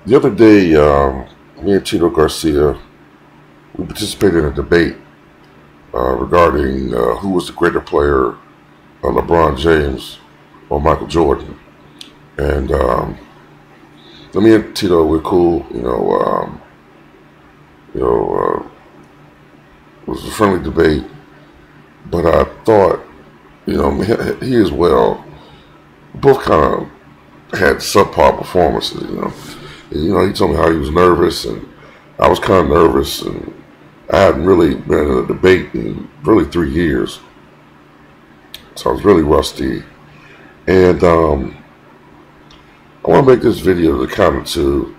The other day, me and Tito Garcia, we participated in a debate regarding who was the greater player, LeBron James or Michael Jordan. And me and Tito, we're cool. You know, it was a friendly debate, but I thought, he as well, both kind of had subpar performances. He told me how he was nervous, and I was kind of nervous, and I hadn't really been in a debate in really 3 years, so I was really rusty. And I want to make this video to kind of to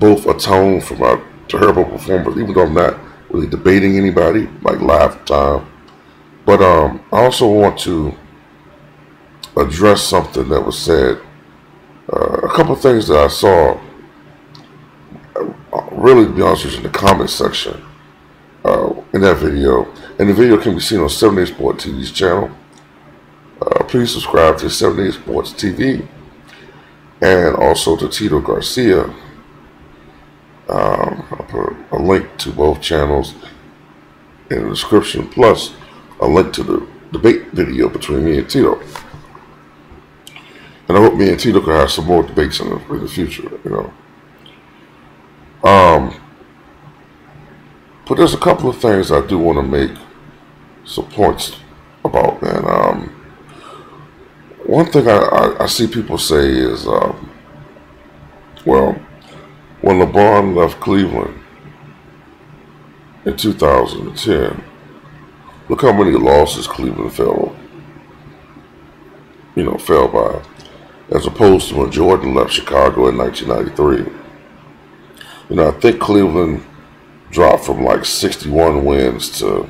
both atone for my terrible performance, even though I'm not really debating anybody like live time. But I also want to address something that was said. A couple of things that I saw, really, to be honest with you, in the comment section in that video. And the video can be seen on 7 Day Sports TV's channel. Please subscribe to 7 Day Sports TV and also to Tito Garcia. I'll put a link to both channels in the description, plus a link to the debate video between me and Tito. And I hope me and Tito can have some more debates in the future, But there's a couple of things I do want to make some points about, man. One thing I see people say is, well, when LeBron left Cleveland in 2010, look how many losses Cleveland fell by, as opposed to when Jordan left Chicago in 1993. I think Cleveland dropped from like 61 wins to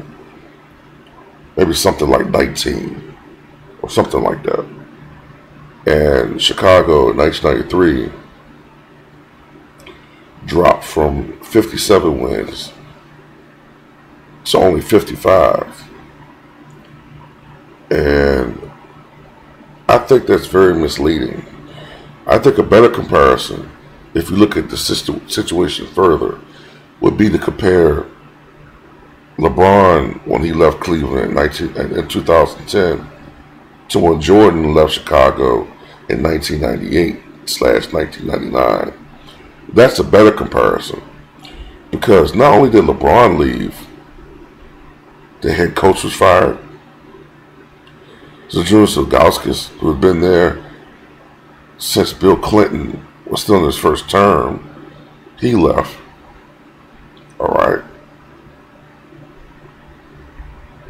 maybe something like 19 or something like that. And Chicago in 1993 dropped from 57 wins to only 55. And I think that's very misleading. I think a better comparison, if you look at the situation further, would be to compare LeBron when he left Cleveland in 2010 to when Jordan left Chicago in 1998/1999. That's a better comparison, because not only did LeBron leave, the head coach was fired. Zydrunas Ilgauskas, who had been there since Bill Clinton was still in his first term, he left. All right.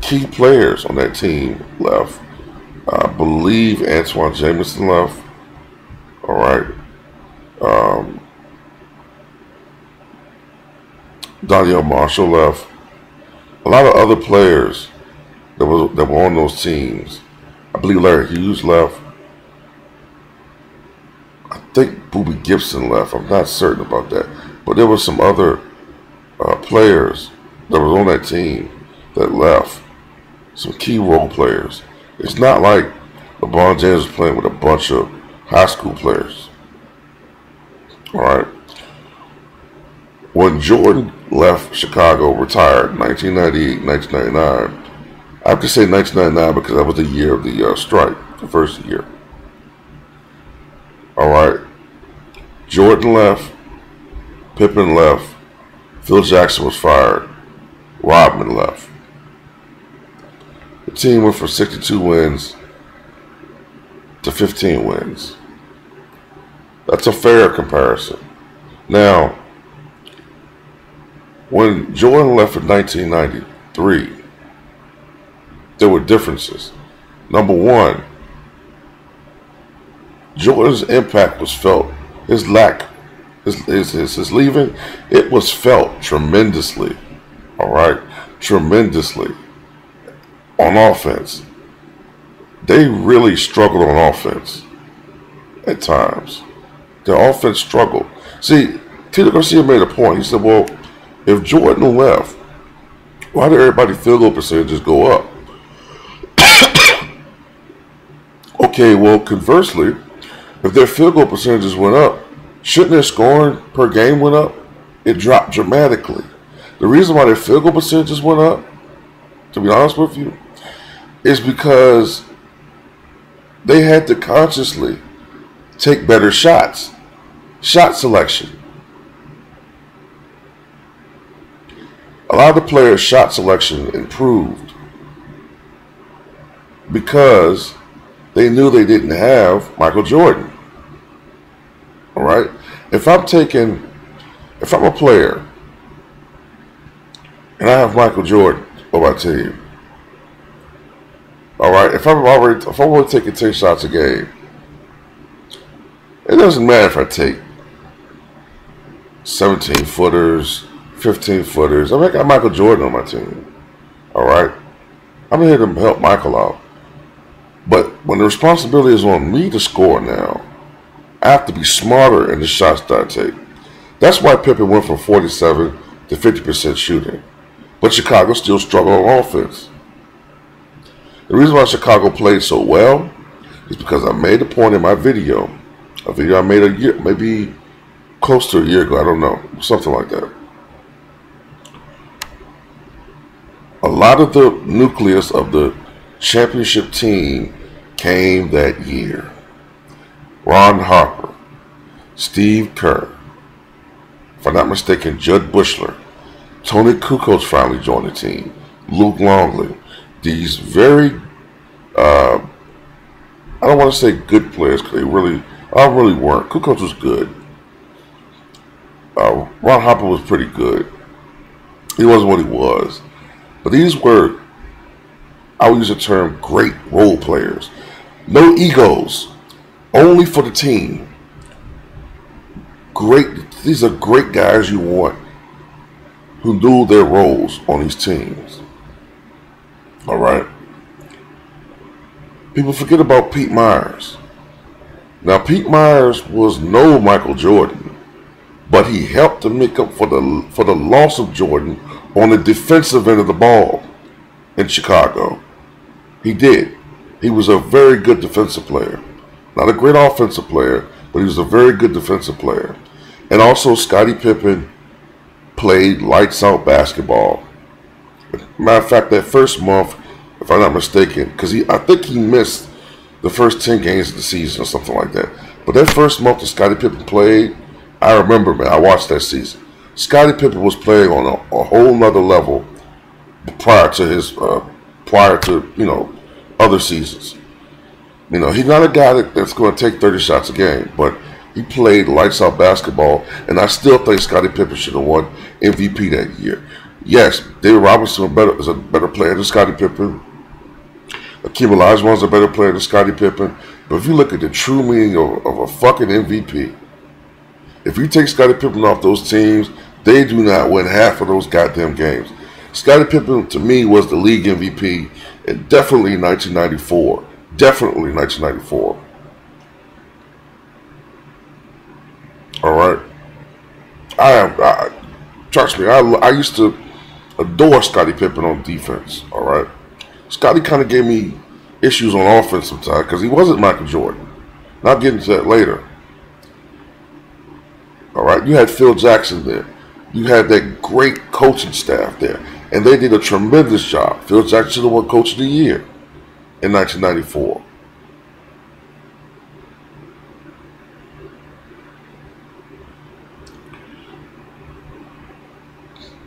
Key players on that team left. I believe Antoine Jameson left. All right. Danielle Marshall left. A lot of other players that were on those teams. I believe Larry Hughes left. I think Booby Gibson left. I'm not certain about that. But there were some other players that were on that team that left. Some key role players. It's not like LeBron James was playing with a bunch of high school players. All right. When Jordan left Chicago, retired in 1998, 1999, I have to say 1999 because that was the year of the strike, the first year. All right. Jordan left. Pippen left. Phil Jackson was fired. Rodman left. The team went from 62 wins to 15 wins. That's a fair comparison. Now, when Jordan left in 1993, there were differences. Number one, Jordan's impact was felt. His leaving, it was felt tremendously. All right, tremendously on offense. They really struggled on offense at times. Their offense struggled. See, Tito Garcia made a point. He said, well, if Jordan left, why did everybody's field goal percentages go up? Okay, well, conversely, if their field goal percentages went up, Shouldn't their scoring per game went up? It dropped dramatically. The reason why their field goal percentages went up, to be honest with you, is because they had to consciously take better shots. Shot selection. A lot of the players' shot selection improved because they knew they didn't have Michael Jordan. All right? If I'm a player and I have Michael Jordan on my team, all right, if I'm only taking 10 shots a game, it doesn't matter if I take 17 footers, 15 footers. I got Michael Jordan on my team. All right, I'm here to help Michael out. But when the responsibility is on me to score now, I have to be smarter in the shots that I take. That's why Pippen went from 47 to 50% shooting. But Chicago still struggled on offense. The reason why Chicago played so well is because I made a point in my video. A video I made a year, maybe close to a year ago, I don't know, something like that. A lot of the nucleus of the championship team came that year. Ron Harper, Steve Kerr, if I'm not mistaken, Judd Bushler, Tony Kukoc finally joined the team, Luke Longley. These very, I don't want to say good players because they really weren't. Kukoc was good. Ron Harper was pretty good. He wasn't what he was. But these were, I would use the term, great role players. No egos. Only for the team. These are great guys you want who knew their roles on these teams. All right. People forget about Pete Myers. Now, Pete Myers was no Michael Jordan, but he helped to make up for the loss of Jordan on the defensive end of the ball in Chicago. He did. He was a very good defensive player. Not a great offensive player, but he was a very good defensive player. And also, Scottie Pippen played lights out basketball. Matter of fact, that first month, if I'm not mistaken, because I think he missed the first 10 games of the season or something like that. But that first month that Scottie Pippen played, I remember, man, I watched that season. Scottie Pippen was playing on a whole nother level prior to other seasons. He's not a guy that's going to take 30 shots a game, but he played lights out basketball, and I still think Scottie Pippen should have won MVP that year. Yes, David Robinson is a better player than Scottie Pippen. Akeem Olajuwon's a better player than Scottie Pippen. But if you look at the true meaning of a fucking MVP, if you take Scottie Pippen off those teams, they do not win half of those goddamn games. Scottie Pippen, to me, was the league MVP, and definitely in 1994. Definitely 1994. All right. Trust me, I used to adore Scottie Pippen on defense. All right. Scottie kind of gave me issues on offense sometimes because he wasn't Michael Jordan. Not getting to that later. All right. You had Phil Jackson there. You had that great coaching staff there, and they did a tremendous job. Phil Jackson should have won Coach of the Year in 1994.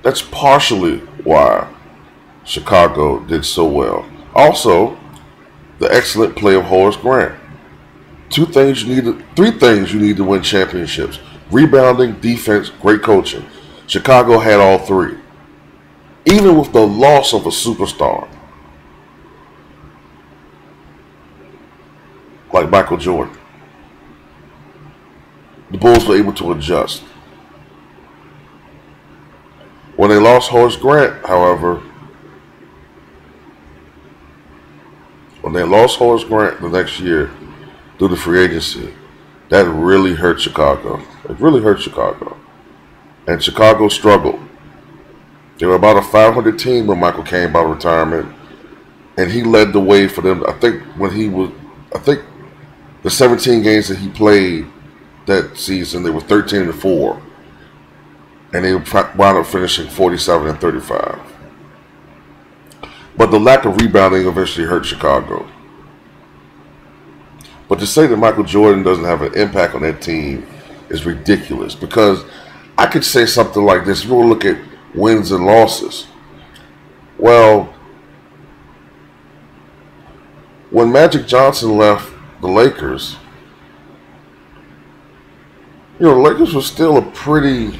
That's partially why Chicago did so well. Also, the excellent play of Horace Grant. Three things you need to win championships: rebounding, defense, great coaching. Chicago had all three. Even with the loss of a superstar like Michael Jordan, the Bulls were able to adjust. When they lost Horace Grant, however, the next year through the free agency, that really hurt Chicago. It really hurt Chicago. And Chicago struggled. They were about a 500 team when Michael came out of retirement, and he led the way for them. I think the 17 games that he played that season, they were 13-4, and they wound up finishing 47-35. But the lack of rebounding eventually hurt Chicago. But to say that Michael Jordan doesn't have an impact on that team is ridiculous, because I could say something like this. You will look at wins and losses. Well, when Magic Johnson left the Lakers, the Lakers were still a pretty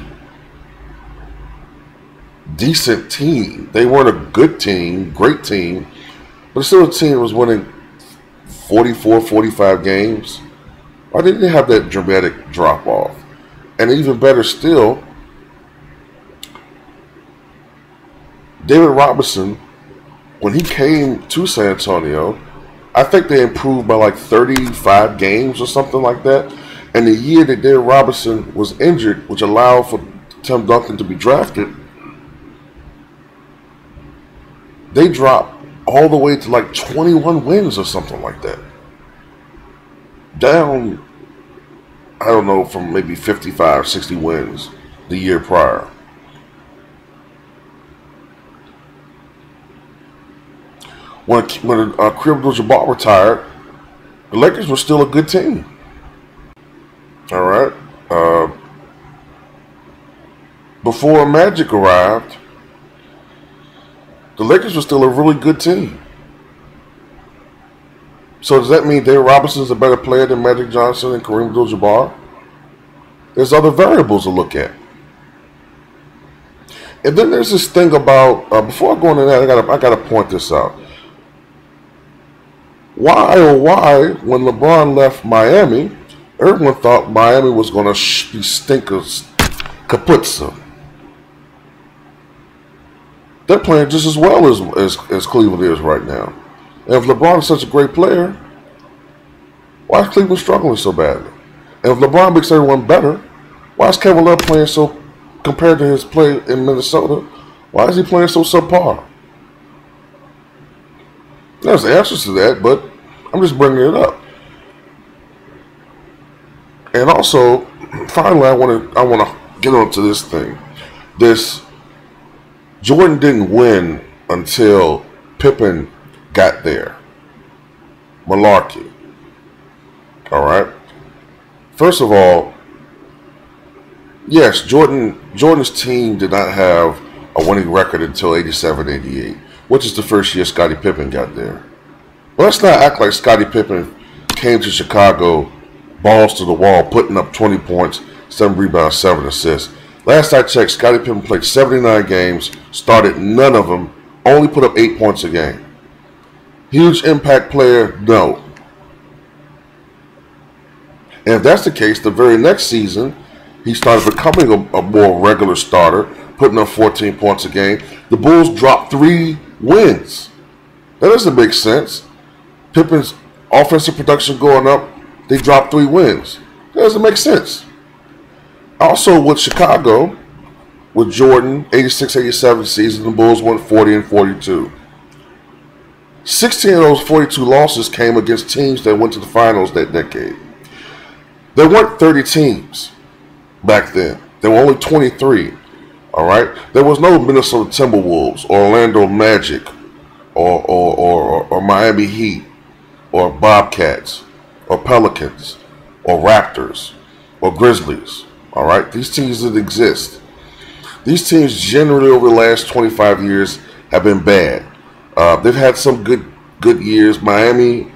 decent team. They weren't a good team, great team, but still a team that was winning 44, 45 games. Why didn't they have that dramatic drop off? And even better still, David Robinson, when he came to San Antonio, I think they improved by like 35 games or something like that. And the year that David Robinson was injured, which allowed for Tim Duncan to be drafted, they dropped all the way to like 21 wins or something like that. Down, I don't know, from maybe 55, 60 wins the year prior. When Kareem Abdul-Jabbar retired, the Lakers were still a good team. All right. Before Magic arrived, the Lakers were still a really good team. So does that mean David Robinson's a better player than Magic Johnson and Kareem Abdul-Jabbar? There's other variables to look at. And then there's this thing about, before I go into that, I gotta point this out. Why, when LeBron left Miami, everyone thought Miami was going to be stinkers kaputza. They're playing just as well as Cleveland is right now. And if LeBron is such a great player, why is Cleveland struggling so badly? And if LeBron makes everyone better, why is Kevin Love playing so, compared to his play in Minnesota, why is he playing so subpar? There's answers to that, but I'm just bringing it up. And also, finally, I want to get onto this thing. This Jordan didn't win until Pippen got there. Malarkey. All right. First of all, yes, Jordan's team did not have a winning record until 87-88, which is the first year Scottie Pippen got there. But let's not act like Scottie Pippen came to Chicago balls to the wall, putting up 20 points, 7 rebounds, 7 assists. Last I checked, Scottie Pippen played 79 games, started none of them, only put up 8 points a game. Huge impact player? No. And if that's the case, the very next season, he started becoming a more regular starter, putting up 14 points a game. The Bulls dropped 3 wins. That doesn't make sense. Pippen's offensive production going up, they dropped 3 wins. That doesn't make sense. Also with Chicago, with Jordan, 86-87 season, the Bulls won 40-42. 16 of those 42 losses came against teams that went to the finals that decade. There weren't 30 teams back then. There were only 23. All right? There was no Minnesota Timberwolves, or Orlando Magic, or Miami Heat, or Bobcats, or Pelicans, or Raptors, or Grizzlies. All right? These teams didn't exist. These teams generally over the last 25 years have been bad. They've had some good years. Miami,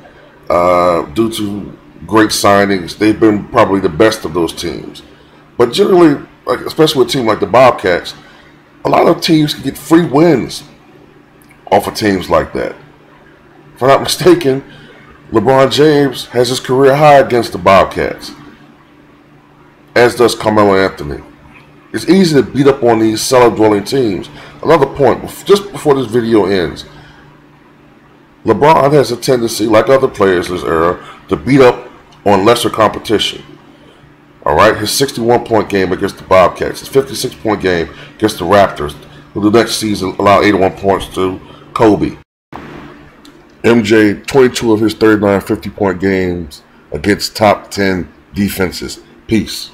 due to great signings, they've been probably the best of those teams. But generally, especially with a team like the Bobcats, a lot of teams can get free wins off of teams like that. If I'm not mistaken, LeBron James has his career high against the Bobcats, as does Carmelo Anthony. It's easy to beat up on these cellar-dwelling teams. Another point, just before this video ends, LeBron has a tendency, like other players in this era, to beat up on lesser competition. All right, his 61-point game against the Bobcats, his 56-point game against the Raptors, who the next season allowed 81 points to Kobe. MJ, 22 of his 39 50-point games against top 10 defenses. Peace.